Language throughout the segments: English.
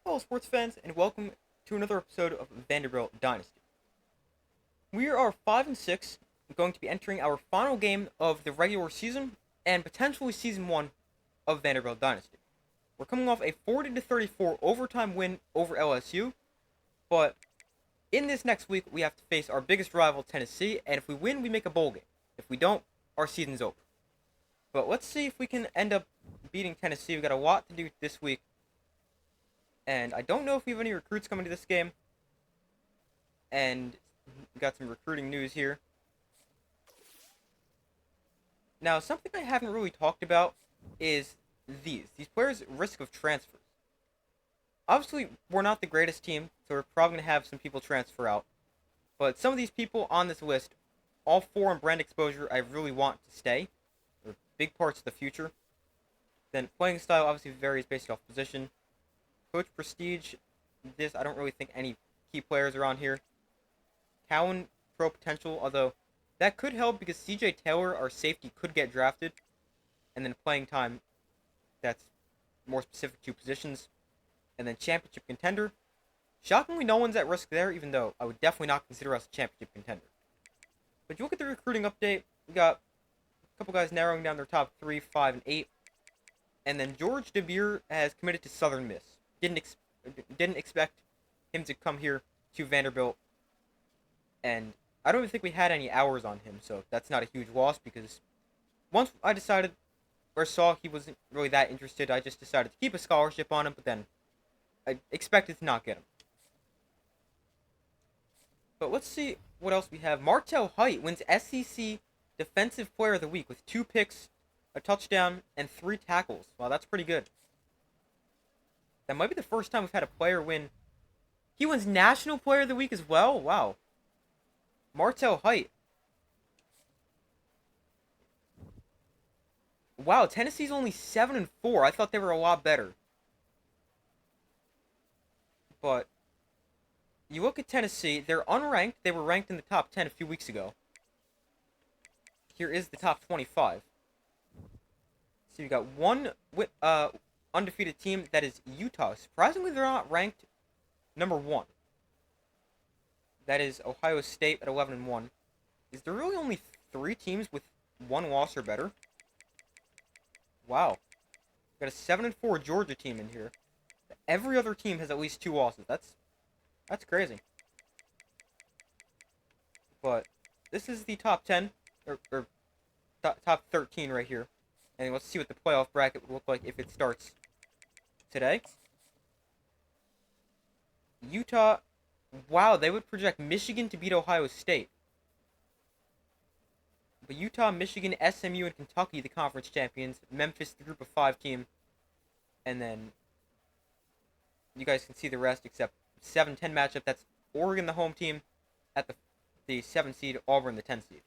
Hello, sports fans, and welcome to another episode of Vanderbilt Dynasty. We are 5-6, going to be entering our final game of the regular season and potentially season one of Vanderbilt Dynasty. We're coming off a 40-34 overtime win over LSU, but in this next week we have to face our biggest rival, Tennessee, and if we win, we make a bowl game. If we don't, our season's over. But let's see if we can end up beating Tennessee. We got a lot to do this week. And I don't know if we have any recruits coming to this game. And we got some recruiting news here. Now, something I haven't really talked about is these players' risk of transfers. Obviously, we're not the greatest team, so we're probably going to have some people transfer out. But some of these people on this list, all four in brand exposure, I really want to stay. They're big parts of the future. Then playing style obviously varies based off position. Coach prestige, this I don't really think any key players are on here. Cowan pro potential, although that could help because CJ Taylor, our safety, could get drafted. And then playing time, that's more specific to positions. And then championship contender. Shockingly, no one's at risk there, even though I would definitely not consider us a championship contender. But you look at the recruiting update, we got a couple guys narrowing down their top 3, 5, and 8. And then George DeBeer has committed to Southern Miss. Didn't expect him to come here to Vanderbilt, and I don't even think we had any hours on him, so that's not a huge loss because once I decided or saw he wasn't really that interested, I just decided to keep a scholarship on him, but then I expected to not get him. But let's see what else we have. Martell Height wins SEC Defensive Player of the Week with 2 picks, a touchdown, and 3 tackles. Wow, that's pretty good. That might be the first time we've had a player win. He wins National Player of the Week as well? Wow. Martell Height. Wow, Tennessee's only 7-4. I thought they were a lot better. But you look at Tennessee, they're unranked. They were ranked in the top 10 a few weeks ago. Here is the top 25. So you got one undefeated team, that is Utah. Surprisingly, they're not ranked number 1. That is Ohio State at 11-1. Is there really only 3 teams with 1 loss or better? Wow. Got a 7-4 Georgia team in here. Every other team has at least 2 losses. That's crazy. But this is the top 10 or top 13 right here. And let's see what the playoff bracket would look like if it starts today. Utah, wow, they would project Michigan to beat Ohio State. But Utah, Michigan, SMU, and Kentucky, the conference champions. Memphis, the group of 5 team. And then you guys can see the rest except 7-10 matchup. That's Oregon, the home team, at the 7 seed, Auburn, the 10 seed.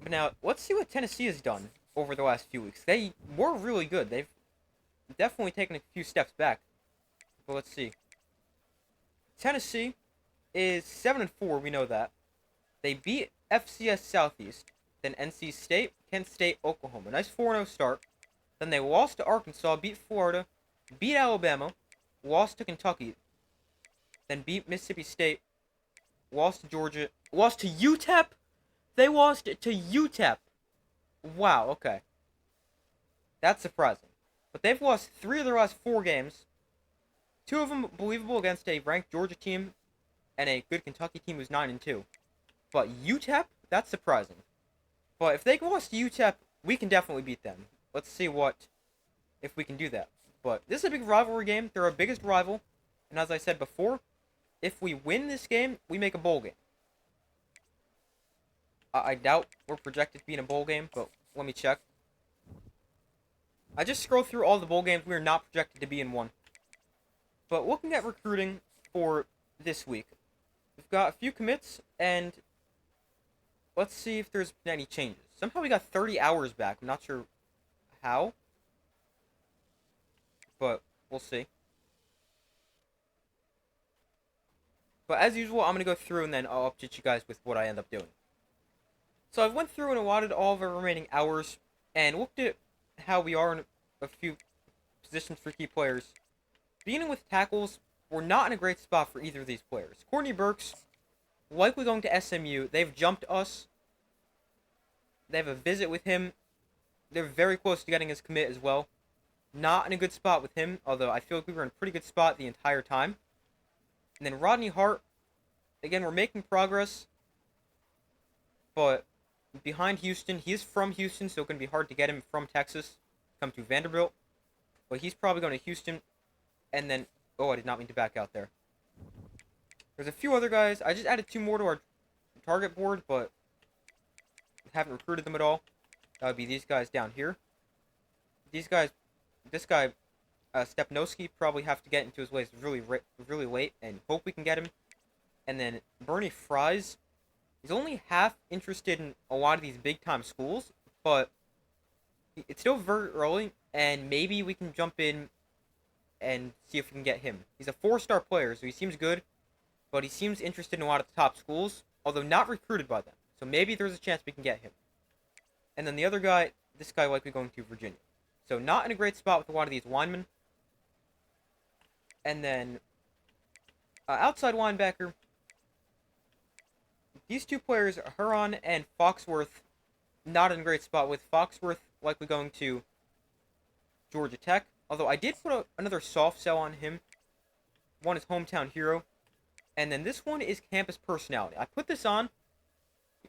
But now, let's see what Tennessee has done over the last few weeks. They were really good. They've definitely taken a few steps back. But let's see. Tennessee is 7-4, we know that. They beat FCS Southeast, then NC State, Kent State, Oklahoma. Nice 4-0 start. Then they lost to Arkansas, beat Florida, beat Alabama, lost to Kentucky, then beat Mississippi State, lost to Georgia, lost to UTEP? They lost to UTEP. Wow, okay. That's surprising. But they've lost 3 of their last 4 games. 2 of them believable against a ranked Georgia team and a good Kentucky team who's 9-2. But UTEP? That's surprising. But if they lost to UTEP, we can definitely beat them. Let's see if we can do that. But this is a big rivalry game. They're our biggest rival. And as I said before, if we win this game, we make a bowl game. I doubt we're projected to be in a bowl game, but let me check. I just scrolled through all the bowl games. We are not projected to be in one. But looking at recruiting for this week, we've got a few commits, and let's see if there's been any changes. Somehow we got 30 hours back. I'm not sure how, but we'll see. But as usual, I'm going to go through and then I'll update you guys with what I end up doing. So I've went through and allotted all of our remaining hours and looked at how we are in a few positions for key players. Beginning with tackles, we're not in a great spot for either of these players. Courtney Burks, likely going to SMU. They've jumped us. They have a visit with him. They're very close to getting his commit as well. Not in a good spot with him, although I feel like we were in a pretty good spot the entire time. And then Rodney Hart, again, we're making progress, but behind Houston. He is from Houston, so it's going to be hard to get him from Texas, come to Vanderbilt. But he's probably going to Houston, and then, oh, I did not mean to back out there. There's a few other guys. I just added 2 more to our target board, but haven't recruited them at all. That would be these guys down here. These guys, this guy, Stepnoski, probably have to get into his ways really late, and hope we can get him. And then Bernie Fries, he's only half interested in a lot of these big-time schools, but it's still very early, and maybe we can jump in and see if we can get him. He's a 4-star player, so he seems good, but he seems interested in a lot of the top schools, although not recruited by them. So maybe there's a chance we can get him. And then the other guy, this guy likely going to Virginia. So not in a great spot with a lot of these linemen. And then outside linebacker, these 2 players, Huron and Foxworth, not in a great spot with Foxworth likely going to Georgia Tech. Although I did put another soft sell on him. One is hometown hero. And then this one is campus personality. I put this on.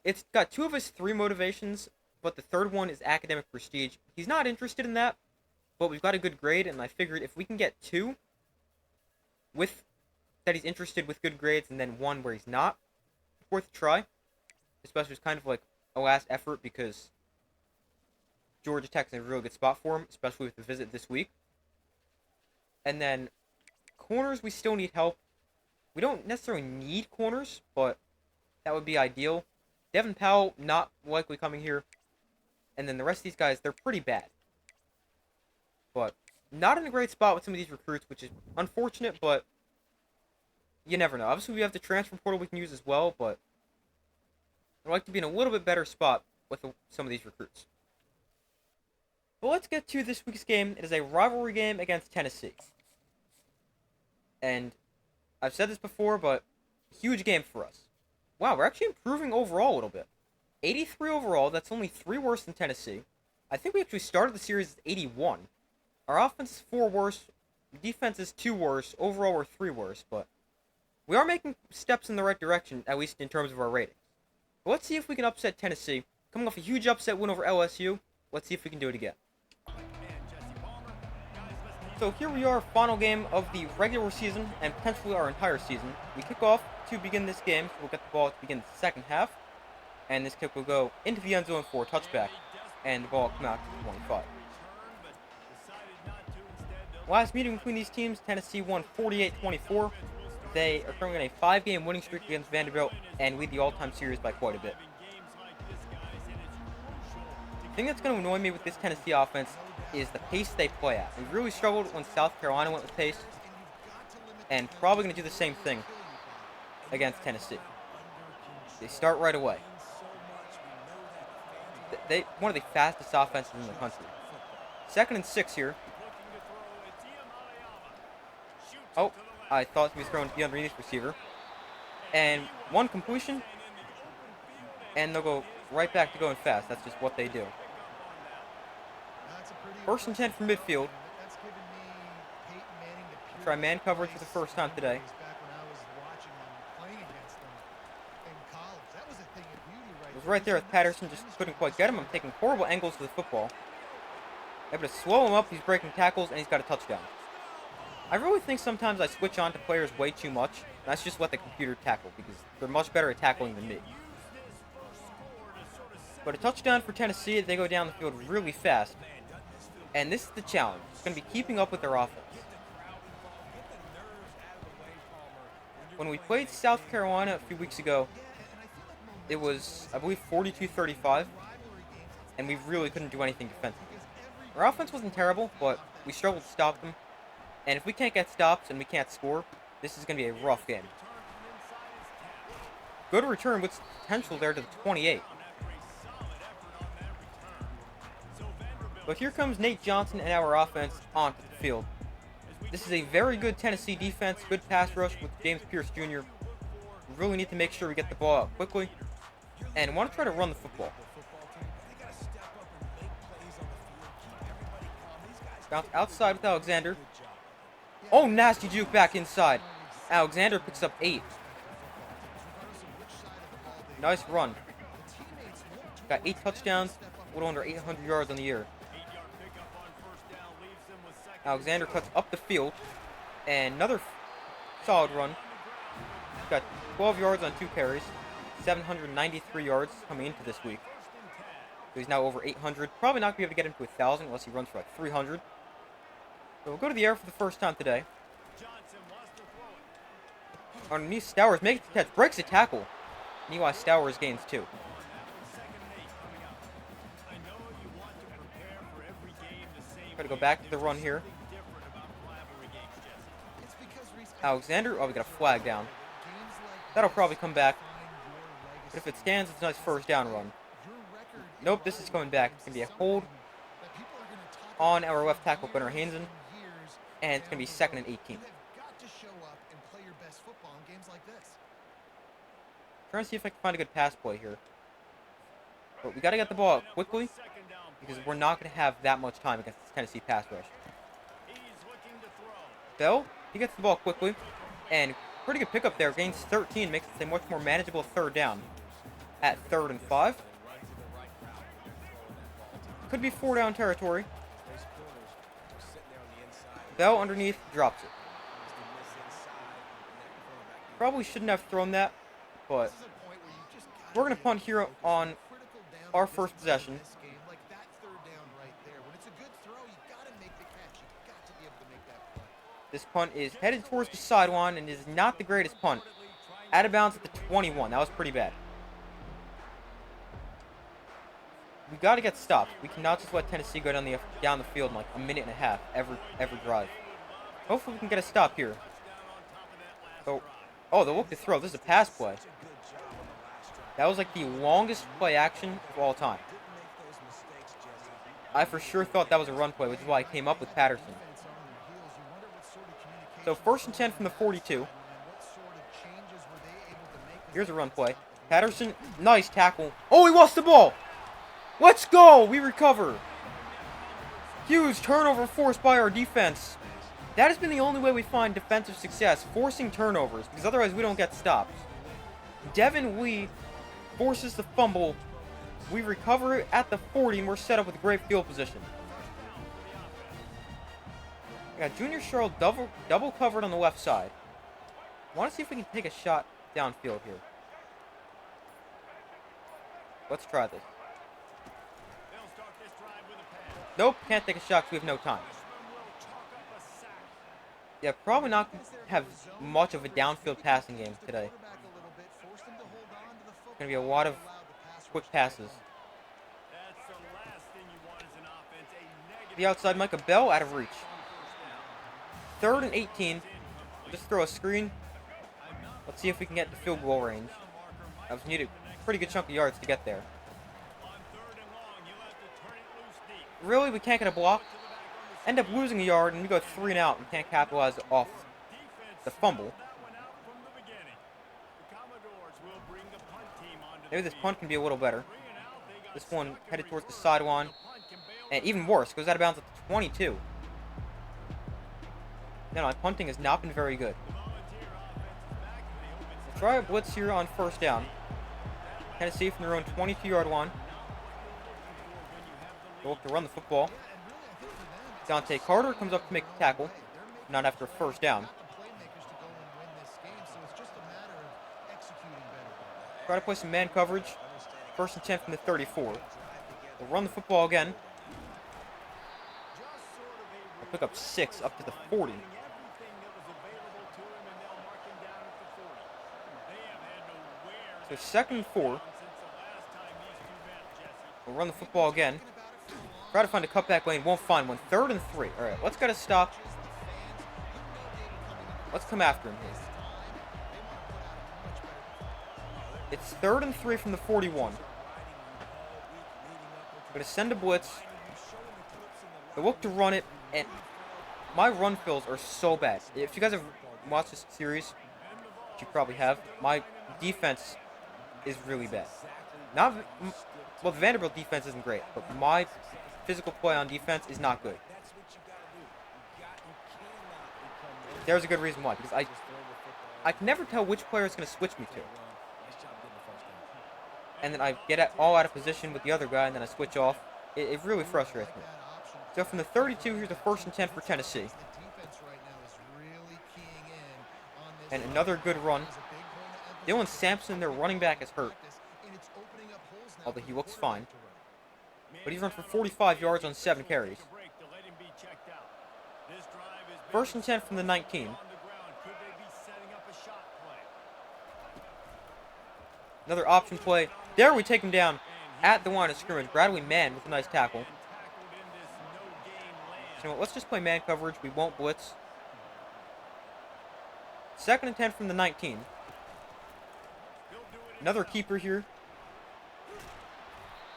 It's got 2 of his 3 motivations, but the third one is academic prestige. He's not interested in that, but we've got a good grade, and I figured if we can get 2 with that he's interested with good grades, and then 1 where he's not, it's worth a try. Especially it's kind of like a last effort because Georgia Tech's in a real good spot for him, especially with the visit this week. And then corners, we still need help. We don't necessarily need corners, but that would be ideal. Devin Powell, not likely coming here. And then the rest of these guys, they're pretty bad. But not in a great spot with some of these recruits, which is unfortunate, but you never know. Obviously, we have the transfer portal we can use as well, but I'd like to be in a little bit better spot with some of these recruits. But let's get to this week's game. It is a rivalry game against Tennessee. And I've said this before, but huge game for us. Wow, we're actually improving overall a little bit. 83 overall, that's only 3 worse than Tennessee. I think we actually started the series at 81. Our offense is 4 worse, defense is 2 worse, overall we're 3 worse, but we are making steps in the right direction, at least in terms of our ratings. But let's see if we can upset Tennessee. Coming off a huge upset win over LSU, let's see if we can do it again. So here we are, final game of the regular season and potentially our entire season. We kick off to begin this game, so we'll get the ball to begin the second half. And this kick will go into the end zone for a touchback, and the ball will come out to the 25. Last meeting between these teams, Tennessee won 48-24. They are currently on a 5-game winning streak against Vanderbilt and lead the all-time series by quite a bit. The thing that's going to annoy me with this Tennessee offense is the pace they play at. We really struggled when South Carolina went with pace, and probably going to do the same thing against Tennessee. They start right away. They one of the fastest offenses in the country. 2nd and 6 here. Oh, I thought he was throwing to the underneath receiver. And 1 completion, and they'll go right back to going fast. That's just what they do. 1st and 10 from midfield. Try man coverage for the first time today. It was right there with Patterson, just couldn't quite get him. I'm taking horrible angles to the football. Able to slow him up, he's breaking tackles, and he's got a touchdown. I really think sometimes I switch on to players way too much, and that's just let the computer tackle, because they're much better at tackling than me. But a touchdown for Tennessee, they go down the field really fast. And this is the challenge. It's going to be keeping up with their offense. When we played South Carolina a few weeks ago, it was, I believe, 42-35, and we really couldn't do anything defensively. Our offense wasn't terrible, but we struggled to stop them. And if we can't get stops and we can't score, this is going to be a rough game. Good return with potential there to the 28. But here comes Nate Johnson and our offense onto the field. This is a very good Tennessee defense, good pass rush with James Pierce Jr. We really need to make sure we get the ball out quickly and want to try to run the football. Bounce outside with Alexander. Oh, nasty juke back inside. Alexander picks up 8. Nice run. Got 8 touchdowns, a little under 800 yards on the year. Alexander cuts up the field, and another solid run. Got 12 yards on 2 carries, 793 yards coming into this week. So he's now over 800. Probably not going to be able to get him to 1,000 unless he runs for like 300. So we'll go to the air for the first time today. Underneath, Stowers makes the catch, breaks the tackle. Meanwhile, Stowers gains 2. Try to go back to the run here. Alexander, oh, we got a flag down. That'll probably come back. But if it stands, it's a nice first down run. Nope, this is coming back. It's going to be a hold on our left tackle, Gunnar Hansen. And it's going to be 2nd and 18. Trying to see if I can find a good pass play here. But we got to get the ball out quickly, because we're not going to have that much time against this Tennessee pass rush. Bell, he gets the ball quickly, and pretty good pickup there. Gains 13, makes it a much more manageable 3rd down at 3rd and 5. Could be 4 down territory. Bell underneath, drops it. Probably shouldn't have thrown that, but we're going to punt here on our first possession. This punt is headed towards the sideline and is not the greatest punt. Out of bounds at the 21. That was pretty bad. We got to get stopped. We cannot just let Tennessee go down the field in like a minute and a half every drive. Hopefully we can get a stop here. So, oh, they'll look to throw. This is a pass play. That was like the longest play action of all time. I for sure thought that was a run play, which is why I came up with Patterson. So 1st and 10 from the 42. Here's a run play. Patterson, nice tackle. Oh, he lost the ball. Let's go. We recover. Huge turnover forced by our defense. That has been the only way we find defensive success, forcing turnovers, because otherwise we don't get stops. Devin Lee forces the fumble. We recover it at the 40, and we're set up with great field position. We got Junior Sherrill double covered on the left side. I want to see if we can take a shot downfield here. Let's try this. Nope, can't take a shot because we have no time. Yeah, probably not have much of a downfield passing game today. It's going to be a lot of quick passes. The outside, Micah Bell out of reach. 3rd and 18. Just throw a screen. Let's see if we can get to field goal range. I was needed a pretty good chunk of yards to get there. Really, we can't get a block. End up losing a yard, and we go 3 and out and can't capitalize off the fumble. Maybe this punt can be a little better. This one headed towards the sideline. And even worse, goes out of bounds at the 22. No, my punting has not been very good. We'll try a blitz here on 1st down. Tennessee from their own 22-yard line. They'll look to run the football. Dante Carter comes up to make the tackle. Not after a 1st down. Try to play some man coverage. 1st and 10 from the 34. They'll run the football again. They'll pick up 6 up to the 40. So 2nd and 4. We'll run the football again. Try to find a cutback lane. Won't find one. 3rd and 3. All right, let's get a stop. Let's come after him here. It's 3rd and 3 from the 41. Going to send a blitz. They look to run it, and my run fills are so bad. If you guys have watched this series, which you probably have, my defense is really bad. Not well, the Vanderbilt defense isn't great, but my physical play on defense is not good. There's a good reason why, because I can never tell which player is going to switch me to. And then I get all out of position with the other guy, and then I switch off. It really frustrates me. So from the 32, here's the 1st and 10 for Tennessee. And another good run. Dylan Sampson, their running back, is hurt. Although he looks fine. But he's run for 45 yards on 7 carries. 1st and 10 from the 19. Another option play. There we take him down at the line of scrimmage. Bradley Mann with a nice tackle. So let's just play man coverage. We won't blitz. 2nd and 10 from the 19. Another keeper here.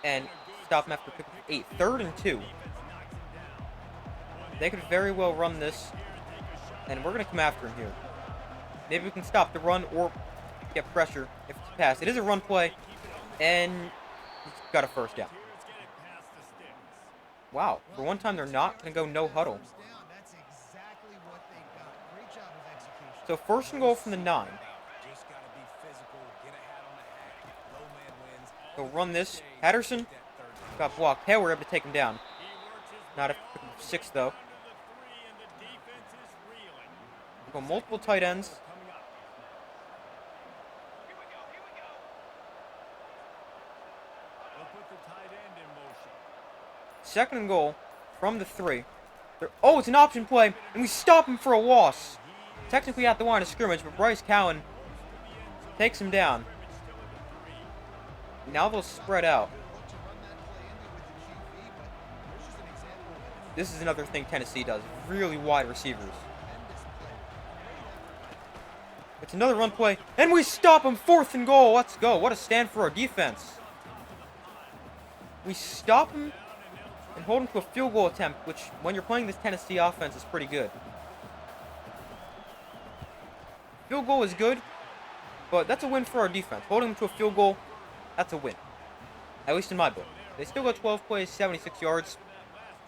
And stop him after pickup 8. 3rd and 2. They could very well run this. And we're going to come after him here. Maybe we can stop the run or get pressure if it's a pass. It is a run play. And he's got a 1st down. Wow. For one time, they're not going to go no huddle. So 1st and goal from the 9. They'll run this. Patterson got blocked. Hey, we're able to take him down. Not a 6, though. We'll go multiple tight ends. Second and goal from the 3. Oh, it's an option play, and we stop him for a loss. Technically at the line of scrimmage, but Bryce Cowan takes him down. Now they'll spread out. This is another thing Tennessee does. Really wide receivers. It's another run play, and we stop him. 4th and goal. Let's go. What a stand for our defense. We stop him and hold him to a field goal attempt, which, when you're playing this Tennessee offense, is pretty good. Field goal is good, but that's a win for our defense. Holding him to a field goal, that's a win. At least in my book. They still got 12 plays, 76 yards,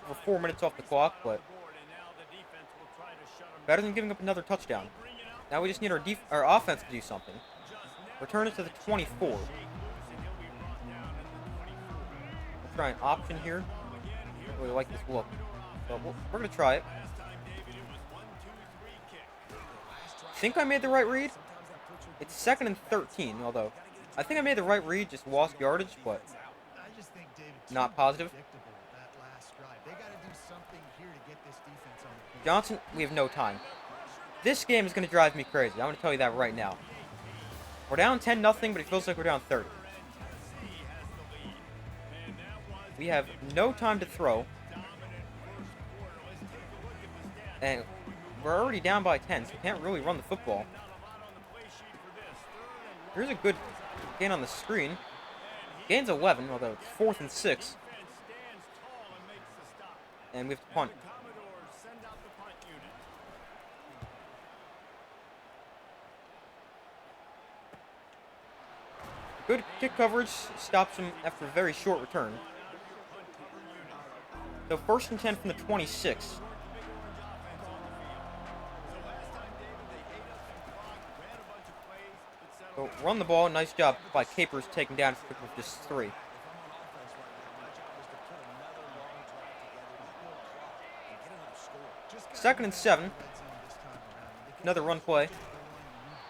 over 4 minutes off the clock, but better than giving up another touchdown. Now we just need our offense to do something. Return it to the 24. We'll try an option here. I don't really like this look, but we're going to try it. I think I made the right read. It's 2nd and 13, although I think I made the right read, just lost yardage, but not positive. Johnson, we have no time. This game is going to drive me crazy. I'm going to tell you that right now. We're down 10-0, but it feels like we're down 30. We have no time to throw. And we're already down by 10, so we can't really run the football. Here's a good gain on the screen. Gain's 11, although it's 4th and 6. And we have to punt. Good kick coverage stops him after a very short return. So 1st and 10 from the 26. So run the ball. Nice job by Capers taking down with just 3. Second and 7. Another run play.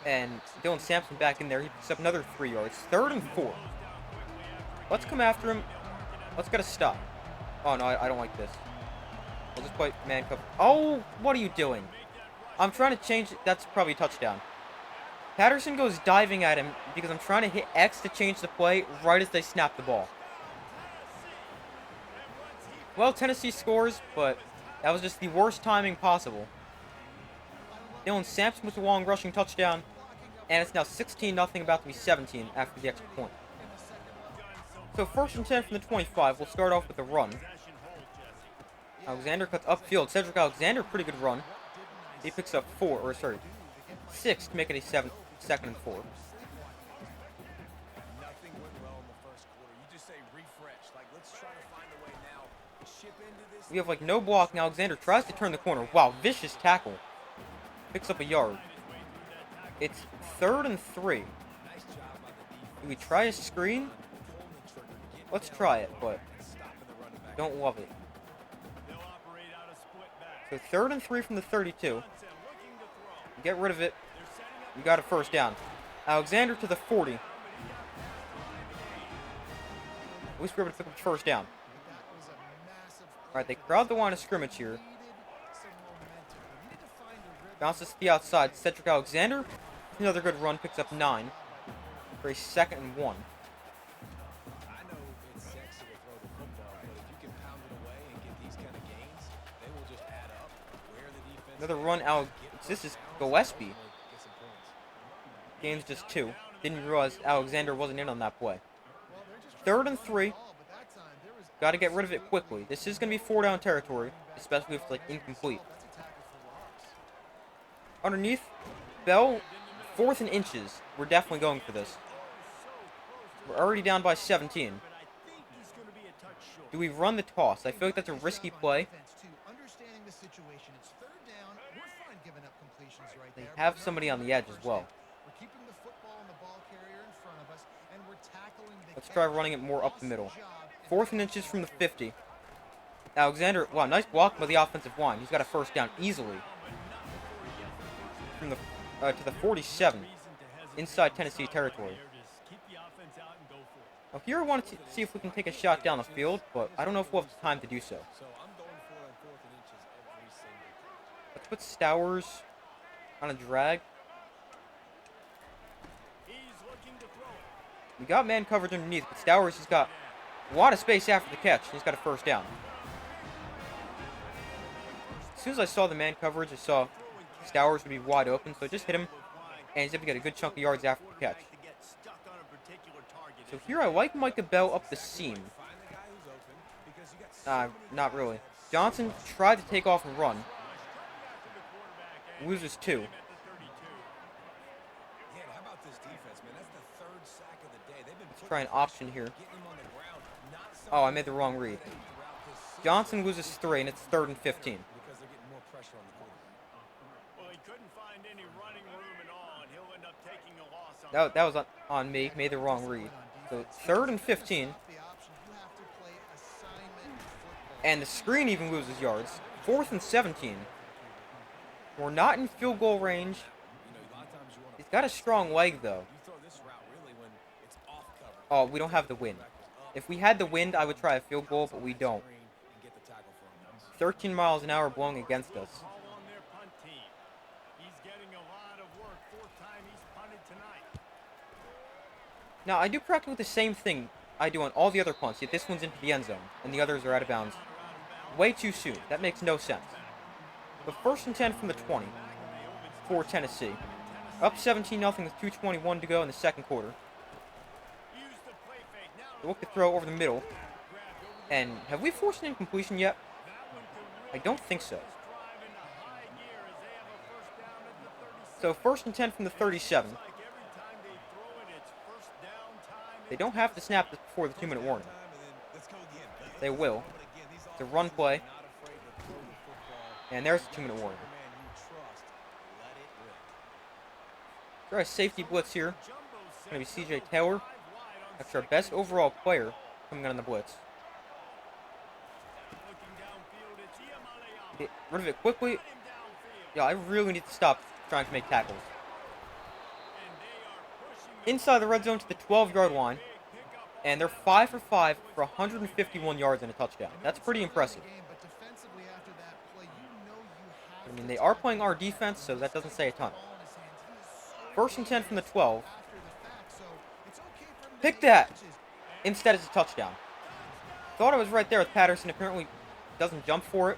And Dylan Sampson back in there. He picks up another 3 yards. 3rd and 4. Let's come after him. Let's get a stop. Oh, no, I don't like this. We'll just play man cover. Oh, what are you doing? I'm trying to change it. That's probably a touchdown. Patterson goes diving at him because I'm trying to hit X to change the play right as they snap the ball. Well, Tennessee scores, but that was just the worst timing possible. Dylan Sampson with a long rushing touchdown, and it's now 16-0, about to be 17 after the extra point. So 1st and 10 from the 25. We'll start off with a run. Alexander cuts upfield. Cedric Alexander, pretty good run. He picks up 6 to make it a 2nd and 4. We have like no block. Now Alexander tries to turn the corner. Wow, vicious tackle. Picks up a yard. It's 3rd and 3. Do we try a screen? Let's try it, but don't love it. So 3rd and 3 from the 32. Get rid of it. We got a 1st down. Alexander to the 40. At least we're able to pick up the 1st down. Alright, they crowd the line of scrimmage here. Bounces to the outside. Cedric Alexander. Another good run. Picks up 9 for a 2nd and 1. Another run out. This is Gillespie. Game's just 2. Didn't realize Alexander wasn't in on that play. 3rd and 3. Got to get rid of it quickly. This is going to be 4-down territory, especially if it's like incomplete. Underneath, Bell, 4th and inches. We're definitely going for this. We're already down by 17. Do we run the toss? I feel like that's a risky play. They have somebody on the edge as well. Let's try running it more up the middle. 4th and inches from the 50. Alexander, wow, nice block by the offensive line. He's got a 1st down easily. From the to the 47, inside Tennessee territory. Now here I want to see if we can take a shot down the field, but I don't know if we'll have the time to do so. Let's put Stowers on a drag. We got man coverage underneath, but Stowers has got a lot of space after the catch, and he's got a 1st down. As soon as I saw the man coverage, I saw Stowers would be wide open, so I just hit him, and he's able to get a good chunk of yards after the catch. So here I like Micah Bell up the seam. Not really. Johnson tried to take off and run. Loses 2. Let's try an option here. Oh, I made the wrong read. Johnson loses 3, and it's 3rd and 15. That was on me. Made the wrong read. So 3rd and 15. And the screen even loses yards. 4th and 17. We're not in field goal range. He's got a strong leg, though. Oh, we don't have the wind. If we had the wind, I would try a field goal, but we don't. 13 miles an hour blowing against us. Now, I do practically the same thing I do on all the other punts, yet this one's into the end zone, and the others are out of bounds. Way too soon. That makes no sense. But 1st and 10 from the 20 for Tennessee. Up 17-0 with 2:21 to go in the 2nd quarter. They look to throw over the middle. And have we forced an incompletion yet? I don't think so. So 1st and 10 from the 37. They don't have to snap this before the 2-minute warning. They will. It's a run play. And there's the 2-minute warning. Try a safety blitz here. It's going to be C.J. Taylor. That's our best overall player coming on the blitz. Get rid of it quickly. Yeah, I really need to stop trying to make tackles. Inside the red zone to the 12-yard line, and they're 5 for 5 for 151 yards and a touchdown. That's pretty impressive. I mean, they are playing our defense, so that doesn't say a ton. 1st and 10 from the 12. Pick that! Instead, it's a touchdown. Thought I was right there with Patterson. Apparently doesn't jump for it.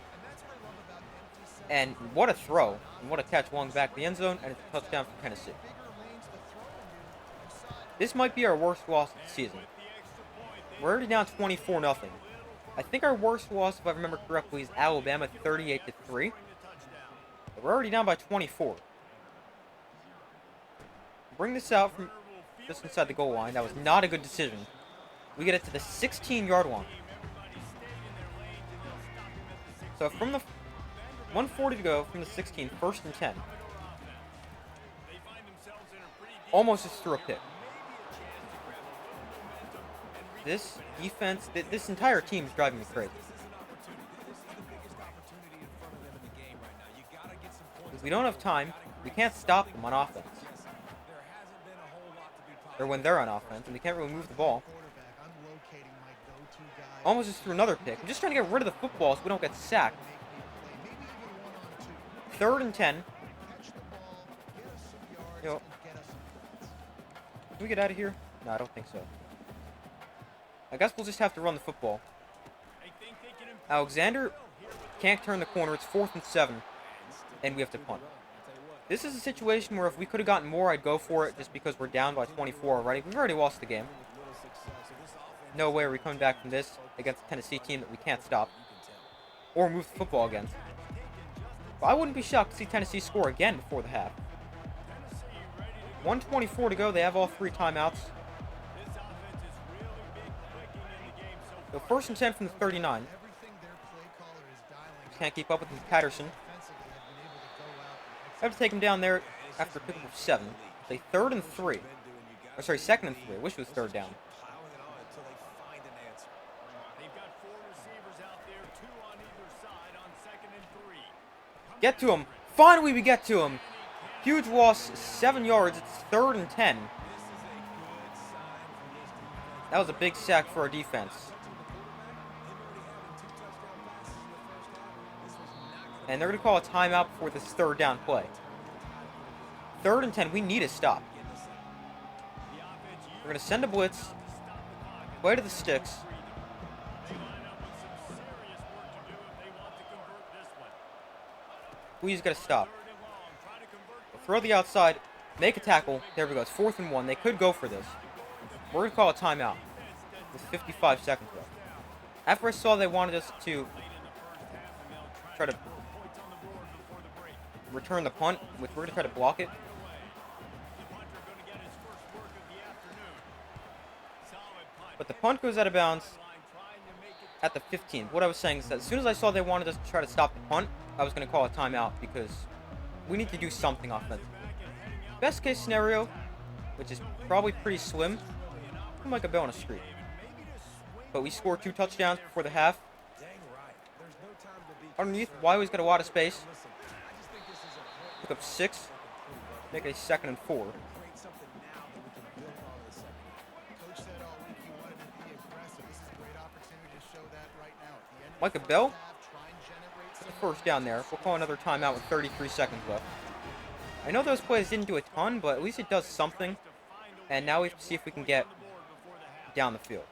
And what a throw. And what a catch long back of the end zone, and it's a touchdown for Tennessee. This might be our worst loss of the season. We're already down 24-0. I think our worst loss, if I remember correctly, is Alabama 38-3. But we're already down by 24. Bring this out from just inside the goal line. That was not a good decision. We get it to the 16-yard line. So from the 140 to go from the 16, 1st and 10. Almost just threw a pick. This defense, this entire team is driving me crazy. Because we don't have time. We can't stop them on offense. Or when they're on offense, and we can't really move the ball. Almost just threw another pick. I'm just trying to get rid of the football so we don't get sacked. 3rd and 10. Yo. Can we get out of here? No, I don't think so. I guess we'll just have to run the football. Alexander can't turn the corner. It's 4th and 7. And we have to punt. This is a situation where if we could have gotten more, I'd go for it just because we're down by 24 already. We've already lost the game. No way are we coming back from this against a Tennessee team that we can't stop. Or move the football against. But I wouldn't be shocked to see Tennessee score again before the half. 1:24 to go. They have all 3 timeouts. So 1st and 10 from the 39. Can't keep up with Patterson. I have to take him down there after a pickup of 7. Say 3rd and 3. Or sorry, 2nd and 3. I wish it was 3rd down. Get to him. Finally we get to him. Huge loss, 7 yards. It's 3rd and 10. That was a big sack for our defense. And they're going to call a timeout before this 3rd down play. 3rd and 10. We need a stop. We're going to send a blitz. Play to the sticks. We just got to stop. Throw the outside. Make a tackle. There we go. It's 4th and 1. They could go for this. We're going to call a timeout with 55 seconds left. After I saw they wanted us to try to return the punt, which we're going to try to block it. But the punt goes out of bounds at the 15. What I was saying is that as soon as I saw they wanted us to try to stop the punt, I was going to call a timeout because we need to do something offensively. Best case scenario, which is probably pretty slim, I'm like a bell on a streak. But we scored 2 touchdowns before the half. Underneath, Wiley's got a lot of space. Pick up 6. Make it a 2nd and 4. Micah Bell. The 1st down there. We'll call another timeout with 33 seconds left. I know those plays didn't do a ton, but at least it does something. And now we have to see if we can get down the field.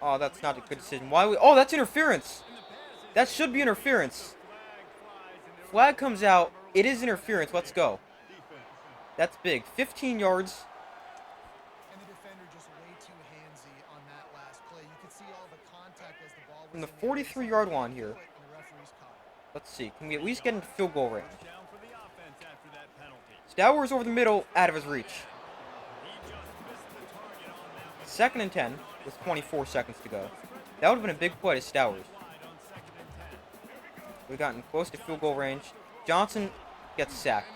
Oh, that's not a good decision. Oh, that's interference. That should be interference. Flag comes out. It is interference. Let's go. That's big. 15 yards. From the 43-yard line here. Let's see. Can we at least get into field goal range? Stowers over the middle, out of his reach. 2nd and 10 with 24 seconds to go. That would have been a big play to Stowers. We've gotten close to field goal range. Johnson gets sacked.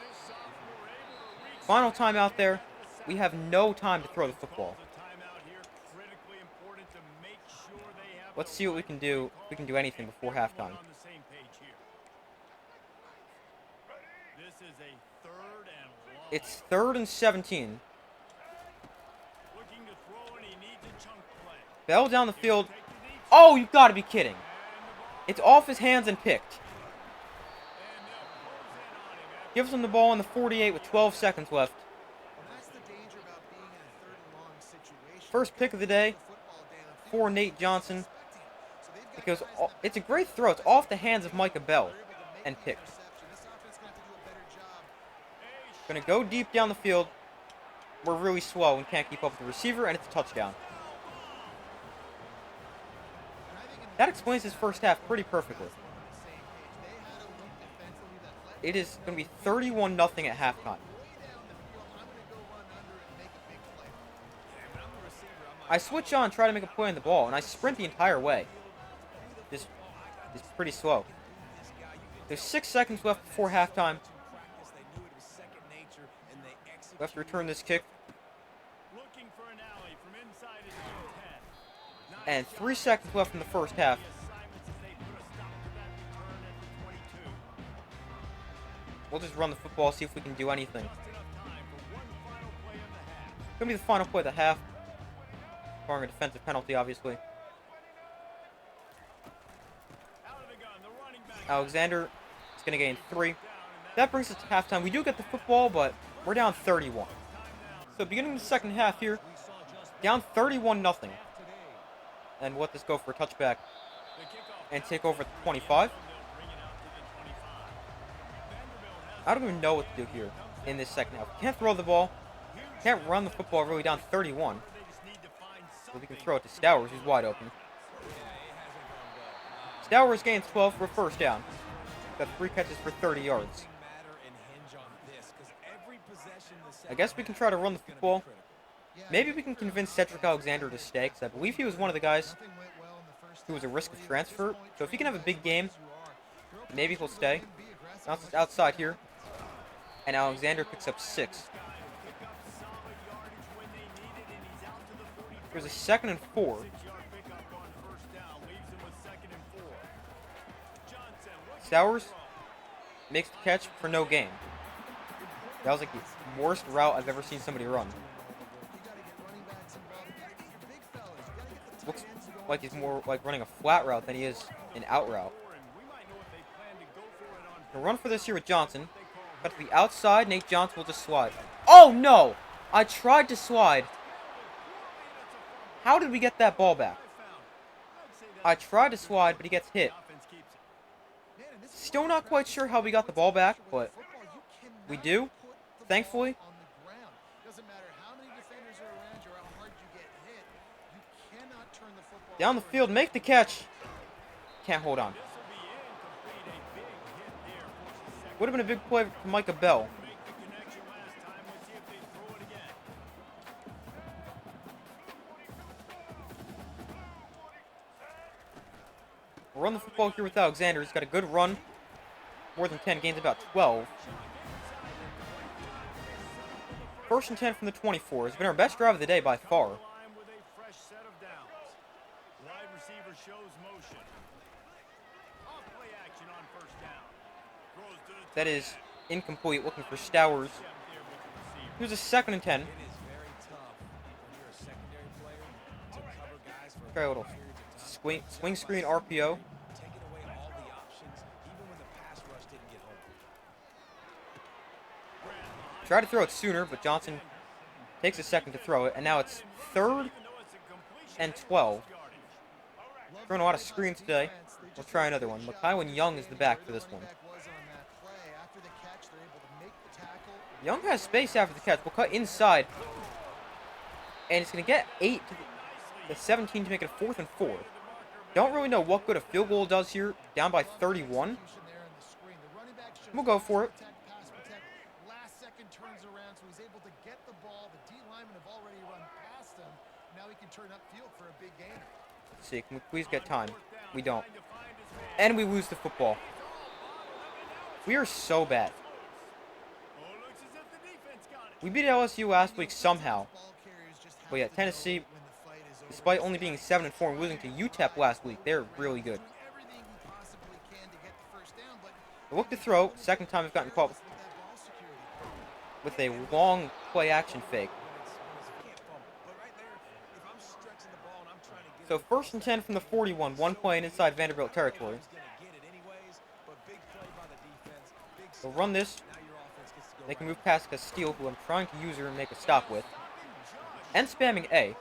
Final timeout there. We have no time to throw the football. Let's see what we can do. We can do anything before halftime. It's 3rd and 17. Bell down the field. Oh, you've got to be kidding. It's off his hands and picked. Gives him the ball in the 48 with 12 seconds left. First pick of the day for Nate Johnson. Because it's a great throw. It's off the hands of Micah Bell and picked. Going to go deep down the field. We're really slow and can't keep up with the receiver, and it's a touchdown. That explains his first half pretty perfectly. It is going to be 31-0 at halftime. I switch on, try to make a play on the ball, and I sprint the entire way. Just pretty slow. There's 6 seconds left before halftime. We have to return this kick. And 3 seconds left in the first half. We'll just run the football, see if we can do anything. It's going to be the final play of the half. Barring a defensive penalty, obviously. Alexander is going to gain 3. That brings us to halftime. We do get the football, but we're down 31. So beginning the second half here, down 31-0. And let this go for a touchback and take over at the 25. I don't even know what to do here in this second half. Can't throw the ball. Can't run the football really down 31. So we can throw it to Stowers, who's wide open. Stowers gains 12 for a first down. Got 3 catches for 30 yards. I guess we can try to run the football. Maybe we can convince Cedric Alexander to stay, because I believe he was one of the guys who was a risk of transfer. So if he can have a big game, maybe he'll stay. Now it's outside here. And Alexander picks up 6. There's a 2nd and 4. Stowers makes the catch for no gain. That was like the worst route I've ever seen somebody run. Looks like he's more like running a flat route than he is an out route. We'll run for this here with Johnson. Cut to the outside, Nate Johnson will just slide. Oh no! I tried to slide. How did we get that ball back? I tried to slide, but he gets hit. Still not quite sure how we got the ball back, but we do, thankfully. Down the field, make the catch. Can't hold on. Would have been a big play for Micah Bell. We'll run the football here with Alexander. He's got a good run. More than 10, gains about 12. 1st and 10 from the 24. It's been our best drive of the day by far. That is incomplete, looking for Stowers. Here's a 2nd and 10. Try a little swing screen RPO. Tried to throw it sooner, but Johnson takes a second to throw it, and now it's 3rd and 12. Throwing a lot of screens today. We'll try another one. McKywan Young is the back for this one. Young has space after the catch. We'll cut inside. And it's going to get 8 to the 17 to make it a 4th and 4. Don't really know what good a field goal does here. Down by 31. We'll go for it. Let's see, can we please get time? We don't. And we lose the football. We are so bad. We beat LSU last week somehow. But yeah, Tennessee, despite only being 7 and 4 and losing to UTEP last week, they're really good. They look to throw. 2nd time we've gotten caught with a long play action fake. So 1st and 10 from the 41, 1 play and inside Vanderbilt territory. We'll run this. They can move past Castile, who I'm trying to use her and make a stop with. And spamming A.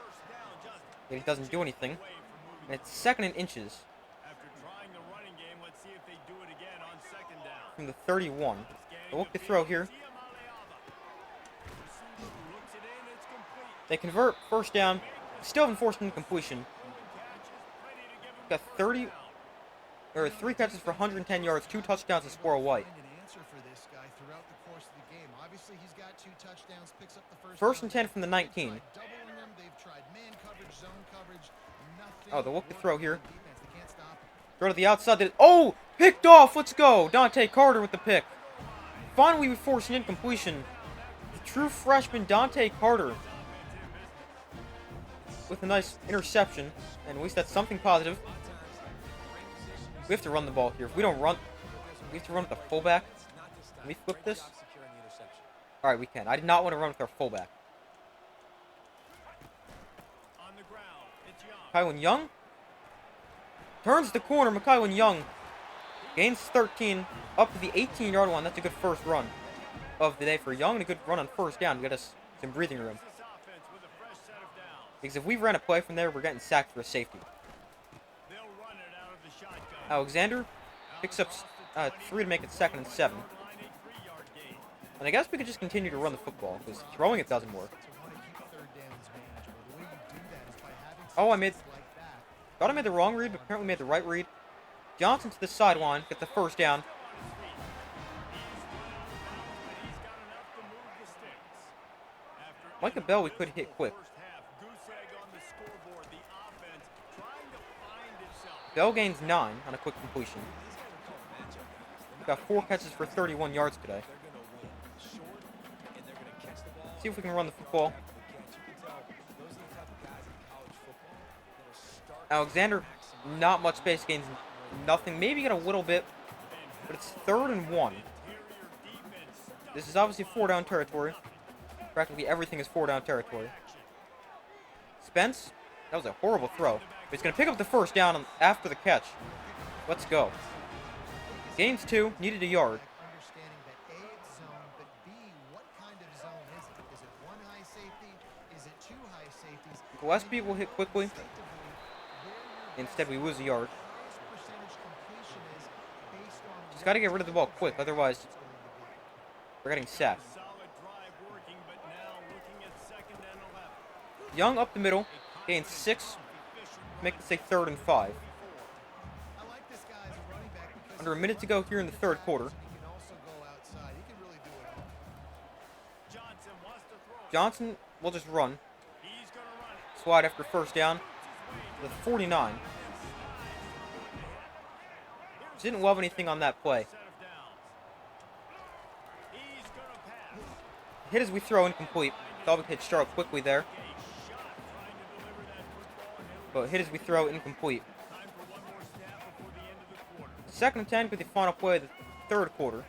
But he doesn't do anything. And it's 2nd and inches. From the 31. They'll look to throw here. They convert, 1st down. Still haven't forced into completion. Got 3 catches for 110 yards, 2 touchdowns, and Squirrel White. First and 10 from the 19. Oh, they'll look to throw here. Throw to the outside. Oh, picked off. Let's go. Dante Carter with the pick. Finally, we force an incompletion. The true freshman Dante Carter with a nice interception, and at least that's something positive. We have to run the ball here. If we don't run, we have to run with the fullback. Can we flip this? All right, we can. I did not want to run with our fullback. Kylan Young turns the corner. McKylan Young gains 13 up to the 18-yard line. That's a good first run of the day for Young, and a good run on first down to get us some breathing room. Because if we ran a play from there, we're getting sacked for a safety. Alexander picks up 3 to make it 2nd and 7. And I guess we could just continue to run the football, because throwing it doesn't work. Oh, thought I made the wrong read, but apparently made the right read. Johnson to the sideline, get the first down. Micah Bell, we could hit quick. Bell gains 9 on a quick completion. Got 4 catches for 31 yards today. See if we can run the football. Alexander, not much space, gains nothing. Maybe get a little bit, but it's 3rd and 1. This is obviously 4-down territory. Practically everything is 4-down territory. Spence, that was a horrible throw. But he's going to pick up the first down after the catch. Let's go. Gains 2, needed a yard. Gillespie will hit quickly. Instead, we lose a yard. Just got to get rid of the ball quick, otherwise we're getting sacked. Young up the middle, gains 6, make it say 3rd and 5. Under a minute to go here in the 3rd quarter. Johnson will just run. Slide after first down. The 49. Didn't love anything on that play. Hit as we throw, incomplete. Thought we could hit Sharp quickly there. But hit as we throw, incomplete. 2nd and 10 with the final play of the 3rd quarter.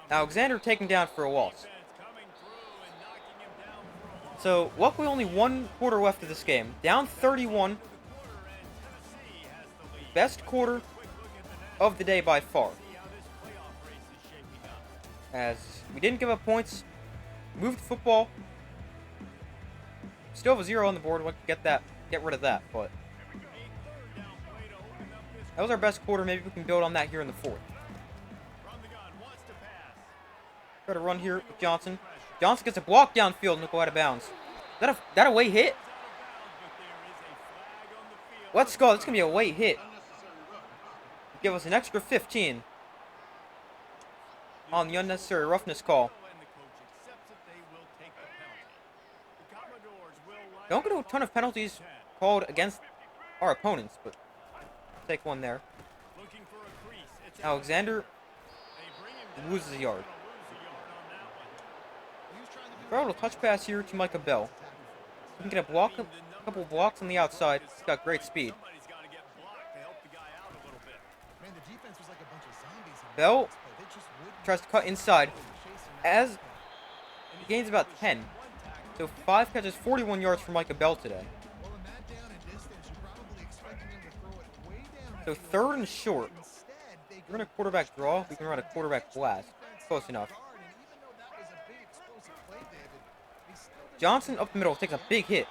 Alexander taken down for a loss. So, luckily only 1 quarter left of this game. Down 31. Best quarter of the day by far. As we didn't give up points, moved the football. Still have a 0 on the board. We'll get rid of that, but that was our best quarter. Maybe we can build on that here in the 4th. Try to run here with Johnson. Johnson gets a block downfield and go out of bounds. Is that a late hit? Let's go. That's going to be a late hit. Give us an extra 15 on the unnecessary roughness call. Don't get a ton of penalties called against our opponents, but take one there. Alexander loses a yard. Throw a touch pass here to Micah Bell. We can get a couple blocks on the outside. He's got great speed. Bell tries to cut inside as he gains about 10. So 5 catches, 41 yards for Micah Bell today. So 3rd and short. We're in a quarterback draw. We can run a quarterback blast. Close enough. Johnson up the middle takes a big hit.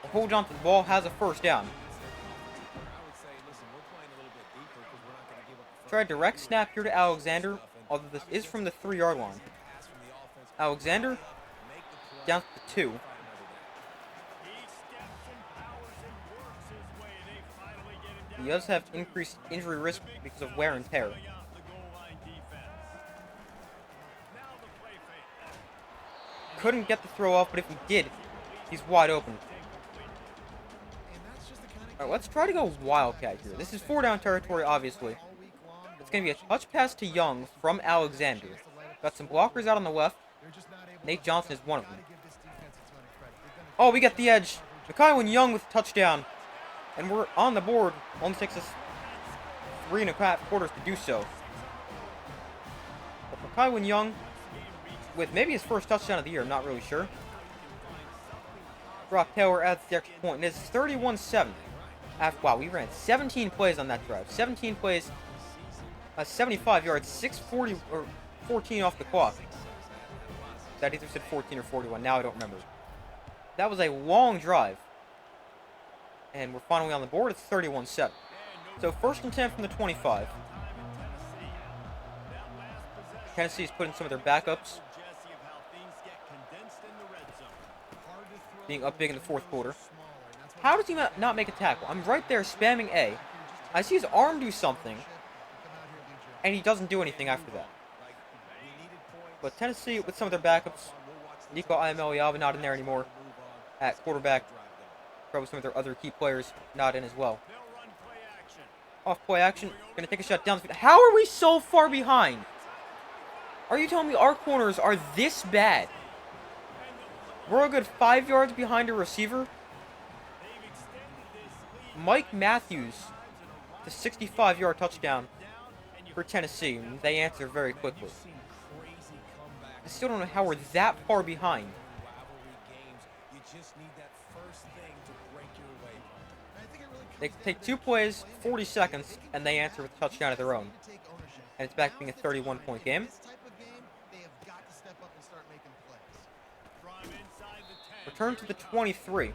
Will hold on to the ball, has a first down. Try a direct snap here to Alexander, although this is from the 3-yard line. Alexander down to 2. He does have increased injury risk because of wear and tear. Couldn't get the throw off, but if he did, he's wide open. Alright, let's try to go Wildcat here. This is 4-down territory, obviously. It's going to be a touch pass to Young from Alexander. Got some blockers out on the left. Nate Johnson is one of them. Oh, we get the edge. Mykhiwan Young with a touchdown. And we're on the board. Only takes us 3.5 quarters to do so. But Mykhiwan Young, with maybe his first touchdown of the year, I'm not really sure. Brock Taylor adds the extra point. And it's 31-7. Wow, we ran 17 plays on that drive. 17 plays, 75 yards, 6:40 or 14 off the clock. That either said 14 or 41. Now I don't remember. That was a long drive. And we're finally on the board. It's 31-7. So 1st and 10 from the 25. Tennessee's put in some of their backups, being up big in the 4th quarter. How does he not make a tackle? I'm right there spamming A. I see his arm do something, and he doesn't do anything after that. But Tennessee, with some of their backups, Nico Iamaleava not in there anymore at quarterback. Probably some of their other key players not in as well. Off play action, going to take a shot down the field. How are we so far behind? Are you telling me our corners are this bad? We're a good 5 yards behind a receiver. Mike Matthews, the 65-yard touchdown for Tennessee. They answer very quickly. I still don't know how we're that far behind. They take 2 plays, 40 seconds, and they answer with a touchdown of their own. And it's back to being a 31-point game. Return to the 23.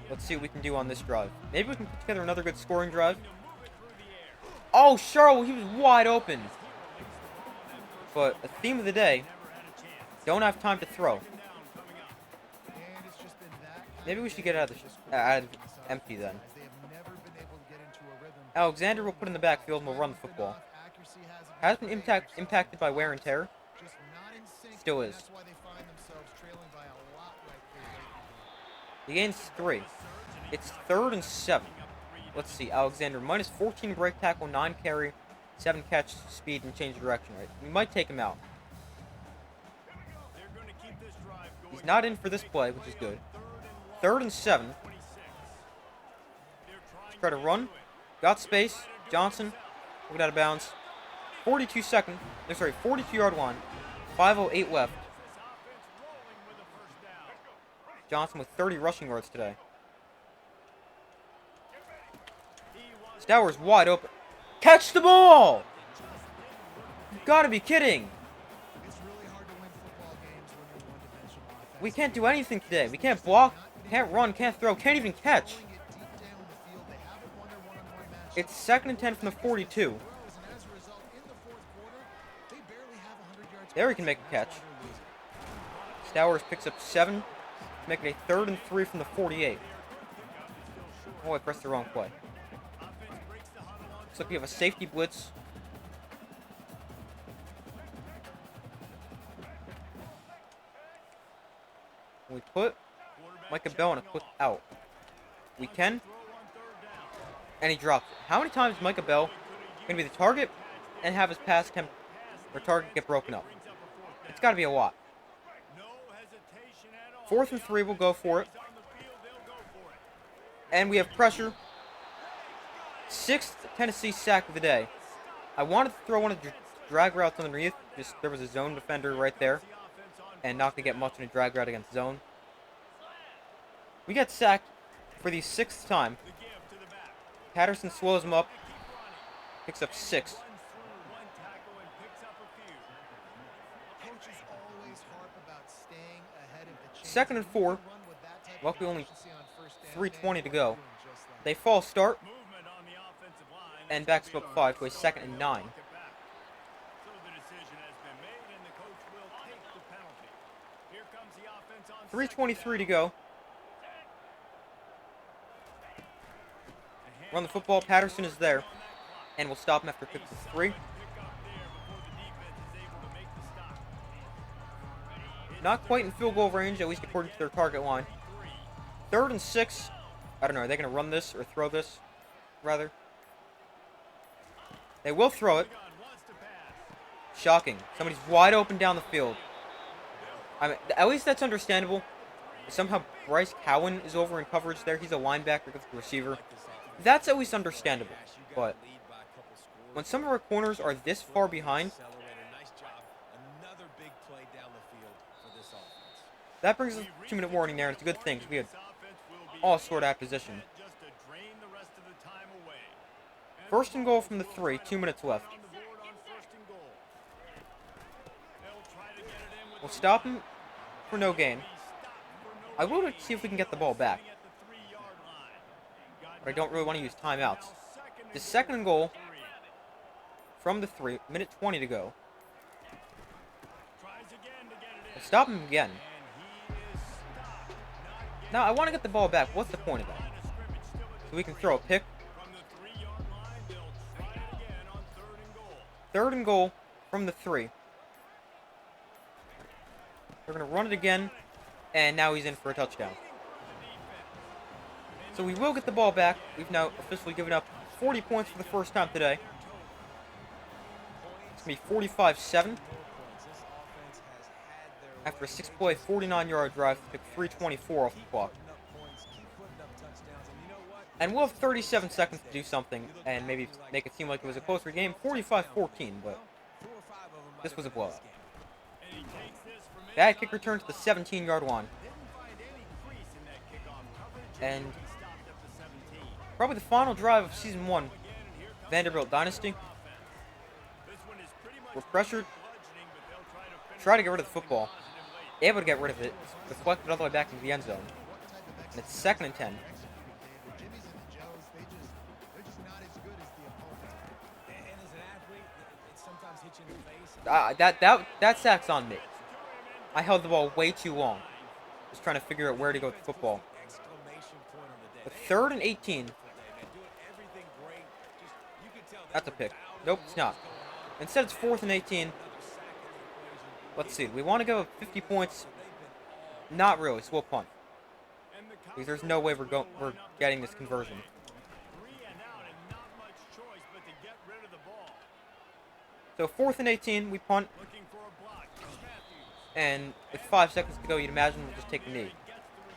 Let's see what we can do on this drive. Maybe we can put together another good scoring drive. Oh, Charlotte, he was wide open. But the theme of the day, don't have time to throw. Maybe we should get out of empty then. Alexander will put in the backfield and we'll run the football. Has been impacted by wear and tear. Still is. The gain's 3. It's 3rd and 7. Let's see. Alexander minus 14 break tackle, 9 carry, 7 catch, speed, and change direction. Right? We might take him out. He's not in for this play, which is good. 3rd and 7. Let's try to run. Got space. Johnson. We'll get out of bounds. 42-yard line. 5:08 left. Johnson with 30 rushing yards today. Stowers wide open. Catch the ball! You've got to be kidding. We can't do anything today. We can't block, can't run, can't throw, can't even catch. It's 2nd and 10 from the 42. There he can make a catch. Stowers picks up 7, making a 3rd and 3 from the 48. Oh, I pressed the wrong play. Looks like we have a safety blitz. We put Micah Bell on a quick out. We can. And he drops it. How many times is Micah Bell going to be the target and have his pass attempt or target get broken up? It's got to be a lot. 4th and 3, we'll go for it. And we have pressure. 6th Tennessee sack of the day. I wanted to throw one of the drag routes underneath. Just there was a zone defender right there. And not going to get much in a drag route against zone. We get sacked for the 6th time. Patterson slows him up. Picks up 6. Second and 4. Luckily only 3:20 to go. They false start. And backs up 5 to a 2nd and 9. 3:23 to go. Run the football. Patterson is there. And we'll stop him after pick 3. Not quite in field goal range, at least according to their target line. 3rd and 6. I don't know, are they going to run this or throw this, rather? They will throw it. Shocking. Somebody's wide open down the field. I mean, at least that's understandable. Somehow Bryce Cowan is over in coverage there. He's a linebacker against the receiver. That's at least understandable. But when some of our corners are this far behind, that brings us a 2-minute warning there, and it's a good thing because we had all scored out of position. 1st and goal from the 3, 2 minutes left. We'll stop him for no gain. I will see if we can get the ball back, but I don't really want to use timeouts. The 2nd and goal from the 3, minute 20 to go. We'll stop him again. Now, I want to get the ball back. What's the point of that? So we can throw a pick. 3rd and goal from the 3. They're going to run it again, and now he's in for a touchdown. So we will get the ball back. We've now officially given up 40 points for the first time today. It's going to be 45-7. After a 6-play, 49-yard drive, took 3:24 off the clock. And we'll have 37 seconds to do something and maybe make it seem like it was a closer game. 45-14, but this was a blowout. Bad kick return to the 17-yard line. And probably the final drive of Season 1, Vanderbilt Dynasty. We're pressured. Try to get rid of the football. Able to get rid of it. It's deflected all the way back into the end zone. And it's 2nd and 10. That sack's on me. I held the ball way too long. Just trying to figure out where to go with the football. But 3rd and 18. That's a pick. Nope, it's not. Instead, it's 4th and 18. Let's see. We want to go 50 points. Not really. So we'll punt. Because there's no way we're getting this conversion. So 4th and 18, we punt. And with 5 seconds to go, you'd imagine we'll just take a knee.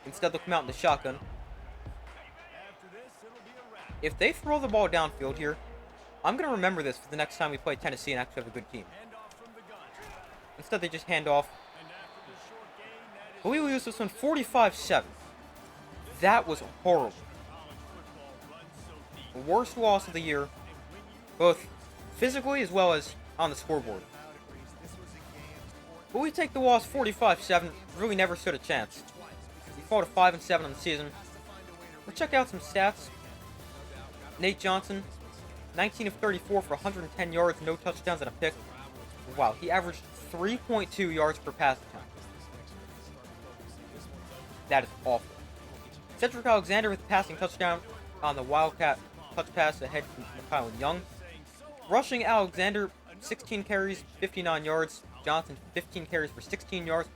Instead, they'll come out in the shotgun. If they throw the ball downfield here, I'm going to remember this for the next time we play Tennessee and actually have a good team. Instead, they just hand off. But we lose this one 45-7. That was horrible. The worst loss of the year, both physically as well as on the scoreboard. But we take the loss 45-7. Really never stood a chance. We fought a 5-7 on the season. We'll check out some stats. Nate Johnson, 19 of 34 for 110 yards, no touchdowns and a pick. Wow, he averaged 3.2 yards per pass attempt. That is awful. Cedric Alexander with a passing touchdown on the Wildcat touch pass ahead from Kyle Young. Rushing Alexander, 16 carries, 59 yards. Johnson, 15 carries for 16 yards,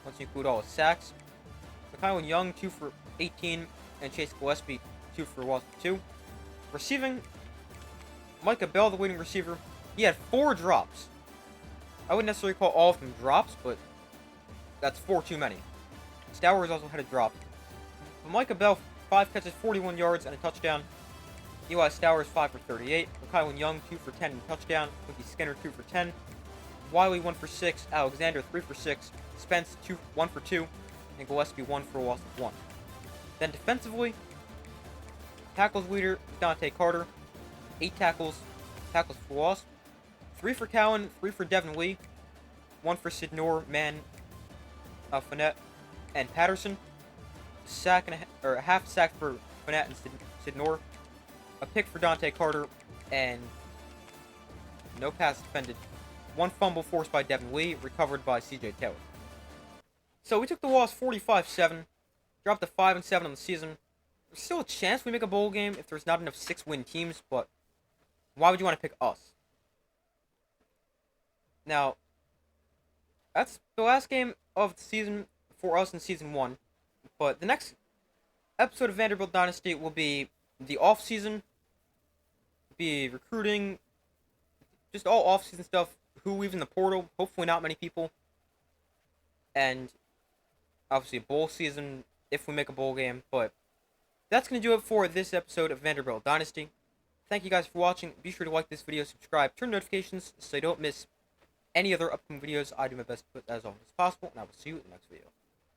once you include all his sacks. Kyle Young, 2 for 18, and Chase Gillespie, 2 for a loss of 2. Receiving, Micah Bell, the leading receiver, he had 4 drops. I wouldn't necessarily call all of them drops, but that's 4 too many. Stowers also had a drop. But Micah Bell, 5 catches, 41 yards, and a touchdown. Eli Stowers, 5 for 38. Kyle Young, 2 for 10 and a touchdown. Cookie Skinner, 2 for 10. Wiley, 1 for 6. Alexander, 3 for 6. Spence, 1 for 2. And Gillespie, 1 for a loss of 1. Then defensively, tackles leader, Dante Carter. 8 tackles for loss. 3 for Cowan, 3 for Devin Lee. 1 for Sidnor, Mann, Fournette, and Patterson. A half sack for Fournette and Sidnor. A pick for Dante Carter, and no pass defended. 1 fumble forced by Devin Lee, recovered by C.J. Taylor. So we took the loss 45-7, dropped to 5-7 on the season. There's still a chance we make a bowl game if there's not enough 6-win teams, but why would you want to pick us? Now, that's the last game of the season for us in Season 1, but the next episode of Vanderbilt Dynasty will be the off-season, be recruiting, just all off-season stuff, who leaves in the portal, hopefully not many people, and obviously a bowl season if we make a bowl game, but that's going to do it for this episode of Vanderbilt Dynasty. Thank you guys for watching. Be sure to like this video, subscribe, turn notifications so you don't miss any other upcoming videos. I do my best to put that as often as possible, and I will see you in the next video.